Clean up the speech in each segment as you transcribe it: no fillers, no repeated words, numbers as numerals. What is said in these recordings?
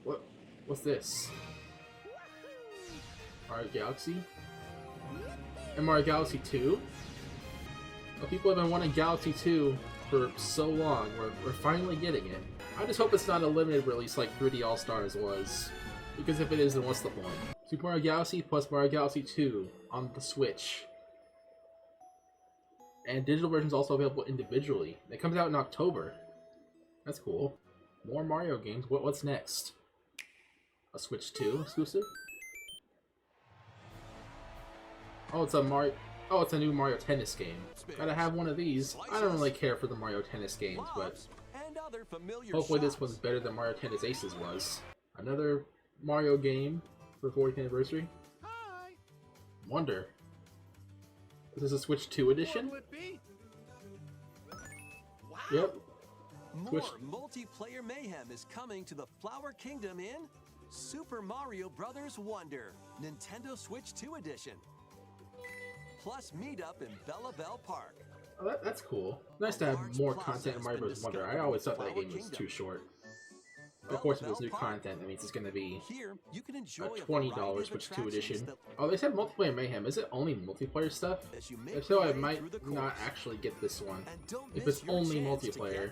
What's this? Mario Galaxy? And Mario Galaxy 2? Well, people have been wanting Galaxy 2 for so long. We're finally getting it. I just hope it's not a limited release like 3D All-Stars was. Because if it is, then what's the point? Super Mario Galaxy plus Mario Galaxy 2 on the Switch. And digital versions also available individually. It comes out in October. That's cool. More Mario games. What's next? A Switch 2 exclusive? Oh, it's a Mario. Oh, it's a new Mario Tennis game. Gotta have one of these. I don't really care for the Mario Tennis games, but hopefully this one's better than Mario Tennis Aces was. Another Mario game for 40th anniversary. Wonder. Is this a Switch 2 edition? Yep. More multiplayer mayhem is coming to the Flower Kingdom in Super Mario Bros. Wonder, Nintendo Switch 2 edition. Plus meetup in Bella Bell Park. Oh, that's cool. Nice to have more content in Mario Bros. Wonder. I always thought that game was too short. Of course, if there's new content, that means it's going to be a $20 Switch 2 edition. Oh, they said multiplayer mayhem. Is it only multiplayer stuff? If so, I might not actually get this one. If it's only multiplayer.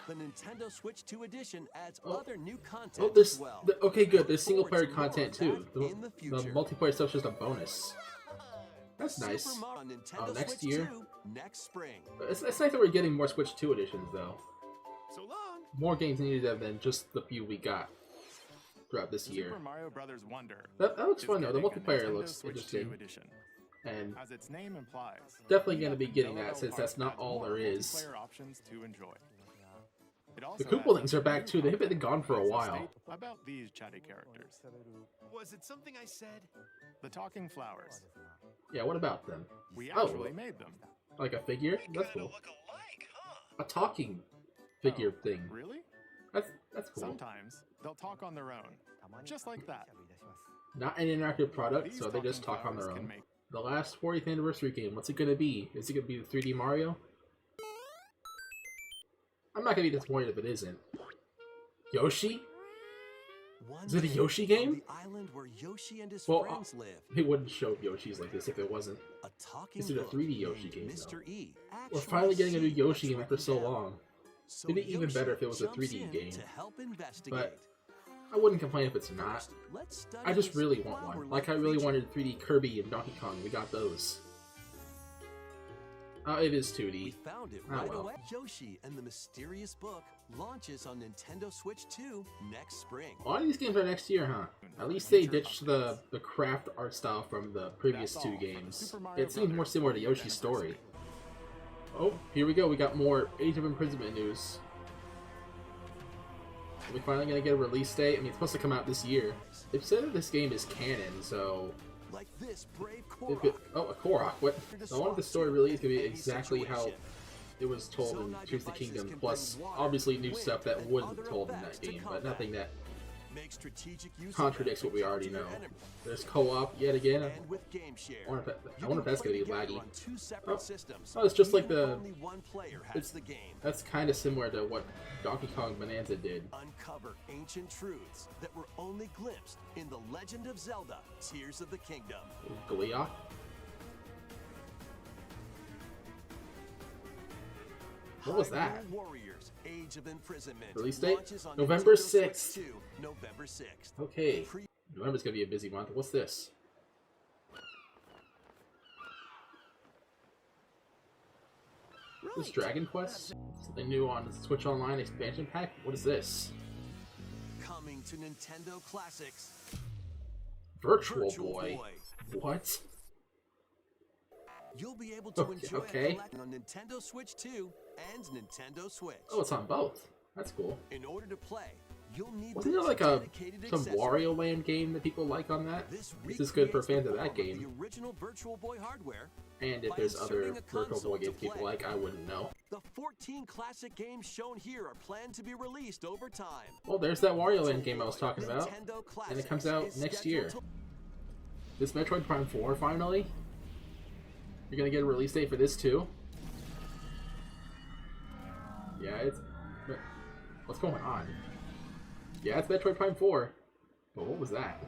The Nintendo Switch 2 edition adds other new content Oh, this. as well. Okay, good. There's single player content too. The multiplayer stuff's just a bonus. That's nice. Next year. Next spring. It's nice that we're getting more Switch 2 editions, though. So long. More games needed than just the few we got throughout this year. Super Mario Bros. Wonder. That looks fun, though. The getting a multiplayer Nintendo looks Switch interesting. 2 edition. And As its name implies, definitely going to be getting that, since that's not all there is. multiplayer options to enjoy. It The also Koopalings adds are back, too. They've been gone for a surprise while. state About these chatty characters. Was it something I said? The talking flowers. Yeah, what about them? We Oh. actually made them. Like a figure? That's Kinda cool. look alike, huh? A talking figure Oh, thing. Really? That's cool. Sometimes they'll talk on their own. Just like that. Not an interactive product, These so they just talking talk on their flowers can own. make- The last 40th anniversary game, what's it gonna be? Is it gonna be the 3D Mario? I'm not gonna be disappointed if it isn't. Yoshi? Is it a Yoshi game? The island where Yoshi and his Well, friends live. They wouldn't show Yoshis like this if it wasn't. A talking Is it a book 3D Yoshi named game, Mr. E. We're actually finally getting a new sees Yoshi game what's after so written down. long. So It'd be even Yoshi better if it was a jumps 3D in game. to help investigate. But I wouldn't complain if it's not. First, let's study I just this really want one. flower-like Like I really creature. wanted 3D Kirby and Donkey Kong. We got those. It is We 2D. found it Oh, right well. away. Yoshi and the Mysterious Book launches on Nintendo Switch 2 next spring. A lot of these games are next year, huh? At least they ditched the craft art style from the previous That's two all for the games. Super Mario It seems more Brothers similar to 40th Yoshi's story. anniversary. Oh, here we go. We got more Age of Imprisonment news. Are we finally gonna get a release date? I mean, it's supposed to come out this year. They've said that this game is canon, so Like this brave if Korok. it, oh, a Korok. What? I wonder if the story really is gonna be exactly how it was told in Tears of the Kingdom. Plus, obviously, new stuff that wasn't told in that game, but nothing that Make strategic use of contradicts them what we to already counter know. your enemy. There's co-op yet again. And with game share. I wonder if You can that's play gonna be together laggy. on two separate Oh. systems. Oh, it's just like Even the- if only one player has it's- the game. That's kind of similar to what Donkey Kong Bonanza did. Uncover ancient truths that were only glimpsed in The Legend of Zelda: Tears of the Kingdom. Galeoth? What was that? Hyrule Warriors: Age of Imprisonment. Release date? launches on November Nintendo Switch 6th. 2, November 6th. Okay. Pre- November's gonna be a busy month. What's this? This Dragon Quest? Something new on Switch Online expansion pack? What is this? Coming to Nintendo Classics. Virtual Boy. What? You'll be able to enjoy okay. a collection on Nintendo Switch 2 and Nintendo Switch. Oh, it's on both. That's cool. In order to play, you'll need Wasn't there like dedicated some accessory. Wario Land game that people like on that? This This is good for recreates the fans of that form game. The original Virtual Boy hardware. And if by there's other inserting a Virtual console Boy to games people play. like, I wouldn't know. The 14 classic games shown here are planned to be released over time. Well, there's that Wario Land game I was talking about. Nintendo And it comes Classics out is next scheduled year. to- This Metroid Prime 4 finally? You're gonna get a release date for this too? Yeah, it's... What's going on? Yeah, it's Metroid Prime 4. But what was that?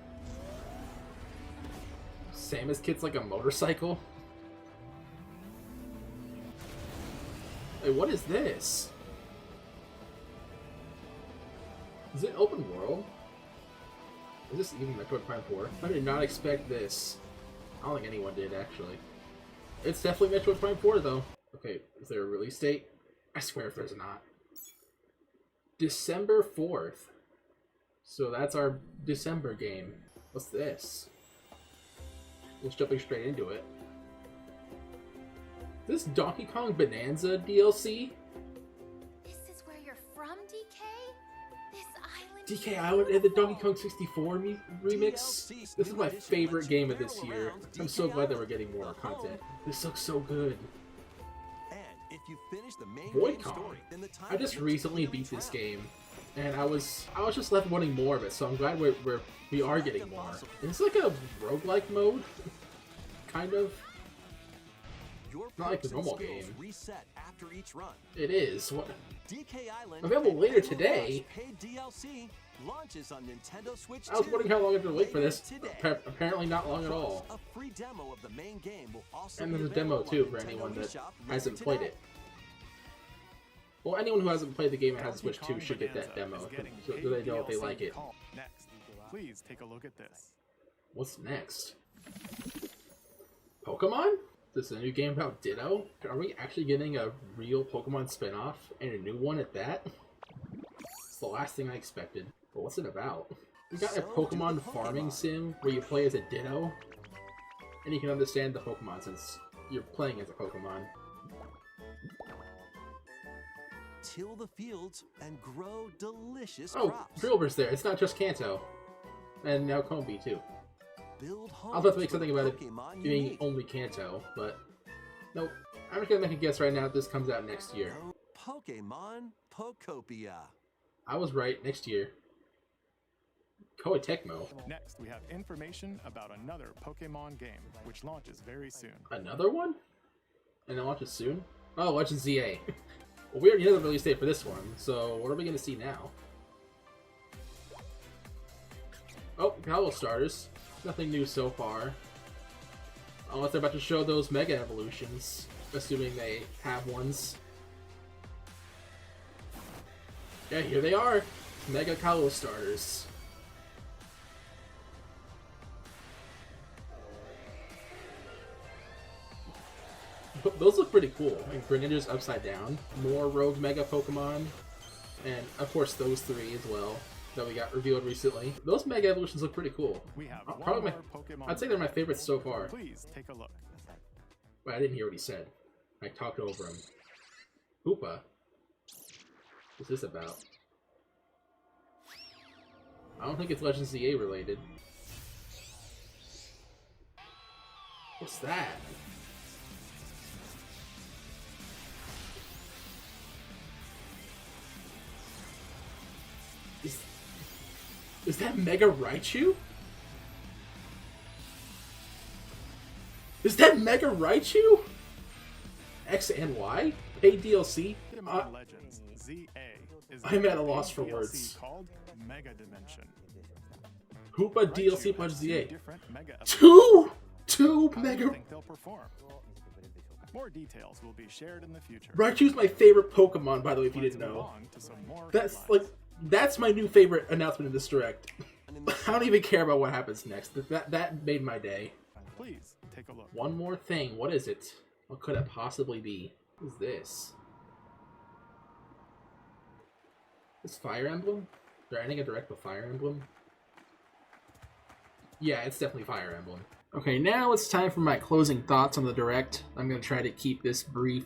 Samus Kit's like a motorcycle? Hey, what is this? Is it open world? Is this even Metroid Prime 4? I did not expect this. I don't think anyone did, actually. It's definitely Metroid Prime 4, though. Okay, is there a release date? I swear if there's not. December 4th. So that's our December game. What's this? Just jumping straight into it. This Donkey Kong Bonanza DLC? This is where you're from, DK? This island. DK Island and the Donkey Kong 64 remix? This is my favorite game of this year. I'm so glad that we're getting more content. This looks so good. And if you finish the main Void game Kong. story, then the time I just begins to recently really beat this count. game, and I was just left wanting more of it, so I'm glad we are getting more. It's like a roguelike mode, kind of. Your Not like the perks and normal skills game. reset after each run. It is. What? DK Island Available and later Animal today. Cross paid DLC launches on Nintendo Switch I was 2 wondering how long I had to wait for this. today. Apparently not long at all. A free demo of the main game will also And be there's a demo available too on for Nintendo anyone that eShop later hasn't played today. it. Well, anyone who hasn't played the game and has Donkey Switch 2 Kong should get that Bonanza demo, is getting so paid they know if they DLC like it. called Next, please take a look at this. What's next? Pokemon? This is a new game about Ditto? Are we actually getting a real Pokemon spin-off and a new one at that? It's the last thing I expected. But what's it about? We got a So do Pokemon the farming Pokemon. sim where you play as a Ditto, and you can understand the Pokemon since you're playing as a Pokemon. Till the fields and grow delicious Oh, crops. Drilber's there. It's not just Kanto. And now Combi too. Build I was about to homes make for something the about it Pokemon being unique. only Kanto, but nope. I'm just gonna make a guess right now that this comes out next year. Pokemon Pokopia. I was right, next year. Koei Tecmo. Next, we have information about another Pokemon game, which launches very soon. Another one? And it launches soon? Oh, Legend ZA. Well, we already know the release date for this one, so what are we gonna see now? Oh, Gale starters. Nothing new so far. Unless they're about to show those Mega Evolutions, assuming they have ones. Yeah, here they are. Mega Kalos starters. Those look pretty cool. Like Greninja's upside down. More Rogue Mega Pokemon. And of course those three as well that we got revealed recently. Those Mega Evolutions look pretty cool. We have one Probably more Pokemon. I'd say they're my favorites so far. Please take a look. But I didn't hear what he said. I talked over him. Hoopa? What's this about? I don't think it's Legend ZA related. What's that? Is that Mega Raichu? Is that Mega Raichu? X and Y? Paid DLC? Pokemon Legends ZA is I'm at a loss for DLC words. called Mega Dimension. Hoopa Raichu DLC plus has ZA. two different Mega Two How do you Mega... think they'll perform? More details will be shared in the future. Raichu's my favorite Pokemon, by the way, if you Let's didn't move know. on to some more That's headlines. like... That's my new favorite announcement in this direct. I don't even care about what happens next. That made my day. Please take a look. One more thing. What is it? What could it possibly be? What is this? This Fire Emblem? They're ending a direct with Fire Emblem? Yeah, it's definitely Fire Emblem. Okay, now it's time for my closing thoughts on the direct. I'm going to try to keep this brief.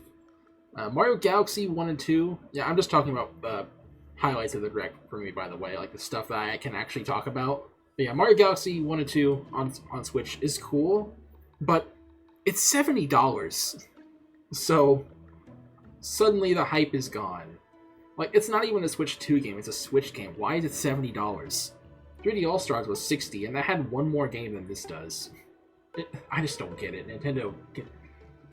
Mario Galaxy 1 and 2. Yeah, I'm just talking about highlights of the direct for me, by the way. Like the stuff that I can actually talk about. But yeah, Mario Galaxy 1 and 2 on Switch is cool. But it's $70. So suddenly the hype is gone. Like, it's not even a Switch 2 game, it's a Switch game. Why is it $70? 3D All-Stars was $60, and that had one more game than this does. I just don't get it. Nintendo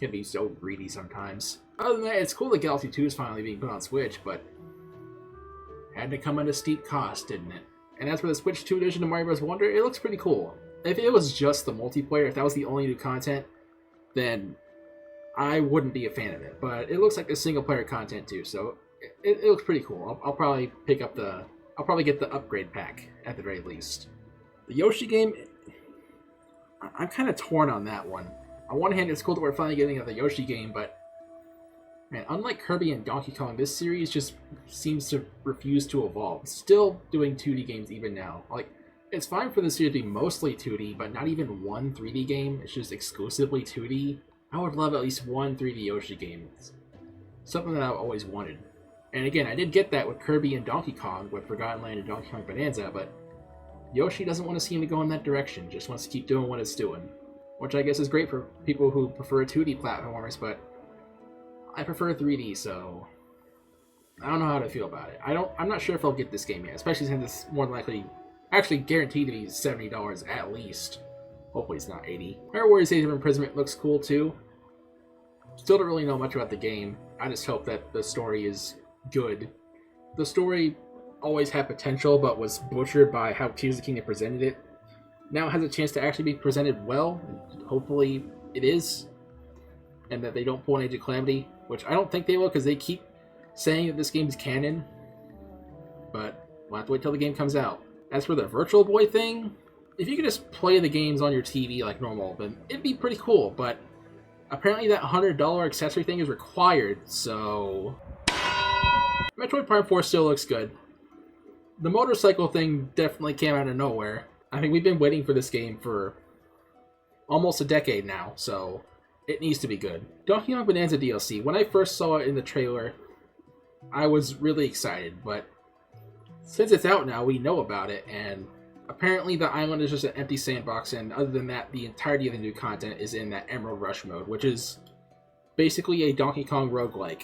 can be so greedy sometimes. Other than that, it's cool that Galaxy 2 is finally being put on Switch, but Had to come at a steep cost, didn't it? And as for the Switch 2 edition of Mario Bros. Wonder, it looks pretty cool. If it was just the multiplayer, if that was the only new content, then I wouldn't be a fan of it. But it looks like the single player content too, so it looks pretty cool. I'll probably pick up I'll probably get the upgrade pack at the very least. The Yoshi game, I'm kind of torn on that one. On one hand, it's cool that we're finally getting the Yoshi game, but man, unlike Kirby and Donkey Kong, this series just seems to refuse to evolve. Still doing 2D games even now. Like, it's fine for the series to be mostly 2D, but not even one 3D game. It's just exclusively 2D. I would love at least one 3D Yoshi game. It's something that I've always wanted. And again, I did get that with Kirby and Donkey Kong, with Forgotten Land and Donkey Kong Bonanza, but Yoshi doesn't want to seem to go in that direction, just wants to keep doing what it's doing. Which I guess is great for people who prefer 2D platformers, but I prefer 3D, so I don't know how to feel about it. I'm not sure if I'll get this game yet, especially since it's more than likely, actually guaranteed to be $70 at least. Hopefully it's not 80. Mirror Warriors Age of Imprisonment looks cool too. Still don't really know much about the game. I just hope that the story is good. The story always had potential, but was butchered by how Tears of the Kingdom presented it. Now it has a chance to actually be presented well, and hopefully it is, and that they don't pull an Age of Calamity, which I don't think they will, because they keep saying that this game is canon, but we'll have to wait till the game comes out. As for the Virtual Boy thing, if you could just play the games on your TV like normal, then it'd be pretty cool, but apparently that $100 accessory thing is required, so Metroid Prime 4 still looks good. The motorcycle thing definitely came out of nowhere. I think we've been waiting for this game for almost a decade now, so it needs to be good. Donkey Kong Bonanza DLC, when I first saw it in the trailer, I was really excited, but since it's out now, we know about it, and apparently the island is just an empty sandbox, and other than that, the entirety of the new content is in that Emerald Rush mode, which is basically a Donkey Kong roguelike.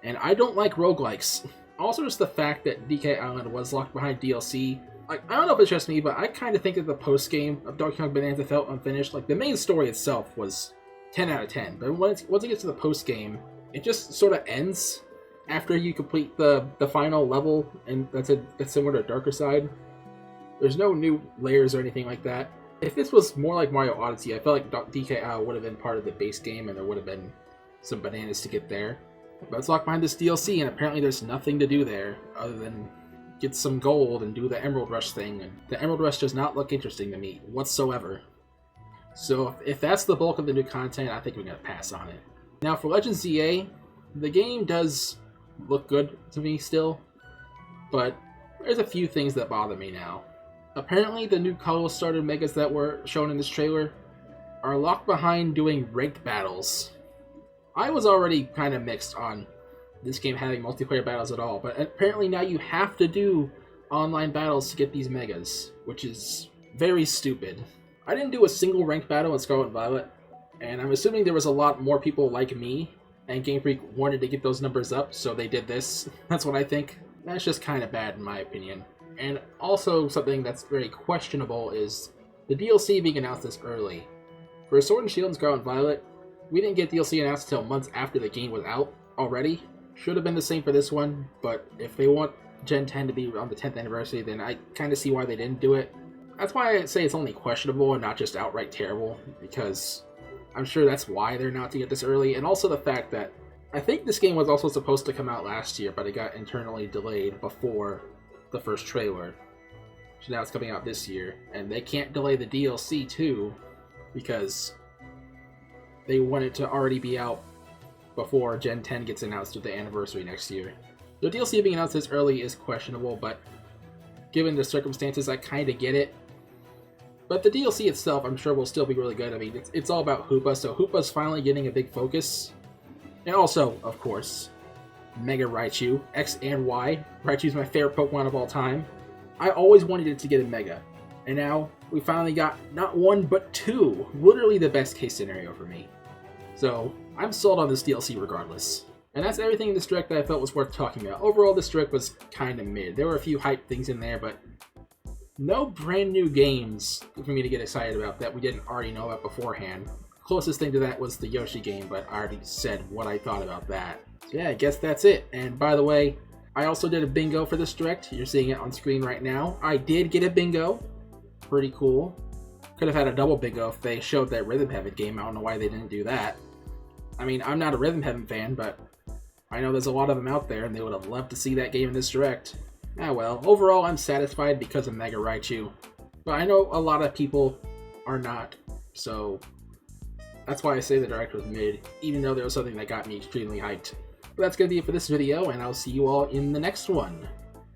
And I don't like roguelikes. Also, just the fact that DK Island was locked behind DLC. Like, I don't know if it's just me, but I kind of think that the post-game of Donkey Kong Bonanza felt unfinished. Like, the main story itself was 10 out of 10, but once it gets to the post-game, it just sort of ends after you complete the final level, and that's similar to Darker Side. There's no new layers or anything like that. If this was more like Mario Odyssey, I felt like DK Island would have been part of the base game, and there would have been some bananas to get there. But it's locked behind this DLC, and apparently there's nothing to do there other than get some gold and do the Emerald Rush thing. And the Emerald Rush does not look interesting to me whatsoever. So if that's the bulk of the new content, I think we're going to pass on it. Now for Legends ZA, the game does look good to me still, but there's a few things that bother me now. Apparently the new Color Starter Megas that were shown in this trailer are locked behind doing ranked battles. I was already kind of mixed on this game having multiplayer battles at all, but apparently now you have to do online battles to get these megas, which is very stupid. I didn't do a single ranked battle in Scarlet and Violet, and I'm assuming there was a lot more people like me, and Game Freak wanted to get those numbers up, so they did this. That's what I think. That's just kind of bad in my opinion. And also something that's very questionable is the DLC being announced this early. For Sword and Shield and Scarlet and Violet, we didn't get DLC announced until months after the game was out already. Should have been the same for this one, but if they want Gen 10 to be on the 10th anniversary, then I kind of see why they didn't do it. That's why I say it's only questionable and not just outright terrible, because I'm sure that's why they're not to get this early, and also the fact that I think this game was also supposed to come out last year, but it got internally delayed before the first trailer. So now it's coming out this year, and they can't delay the DLC too, because they want it to already be out before Gen 10 gets announced with the anniversary next year. The DLC being announced this early is questionable, but given the circumstances, I kind of get it. But the DLC itself, I'm sure, will still be really good. I mean, it's all about Hoopa, so Hoopa's finally getting a big focus. And also, of course, Mega Raichu, X and Y. Raichu's my favorite Pokemon of all time. I always wanted it to get a Mega, and now we finally got not one, but two. Literally the best case scenario for me. So, I'm sold on this DLC regardless. And that's everything in this direct that I felt was worth talking about. Overall, this direct was kind of mid. There were a few hype things in there, but no brand new games for me to get excited about that we didn't already know about beforehand. Closest thing to that was the Yoshi game, but I already said what I thought about that. So yeah, I guess that's it. And by the way, I also did a bingo for this direct. You're seeing it on screen right now. I did get a bingo. Pretty cool. Could have had a double bingo if they showed that Rhythm Heaven game. I don't know why they didn't do that. I mean, I'm not a Rhythm Heaven fan, but I know there's a lot of them out there, and they would have loved to see that game in this direct. Ah well, overall I'm satisfied because of Mega Raichu. But I know a lot of people are not, so that's why I say the direct was mid, even though there was something that got me extremely hyped. But that's going to be it for this video, and I'll see you all in the next one.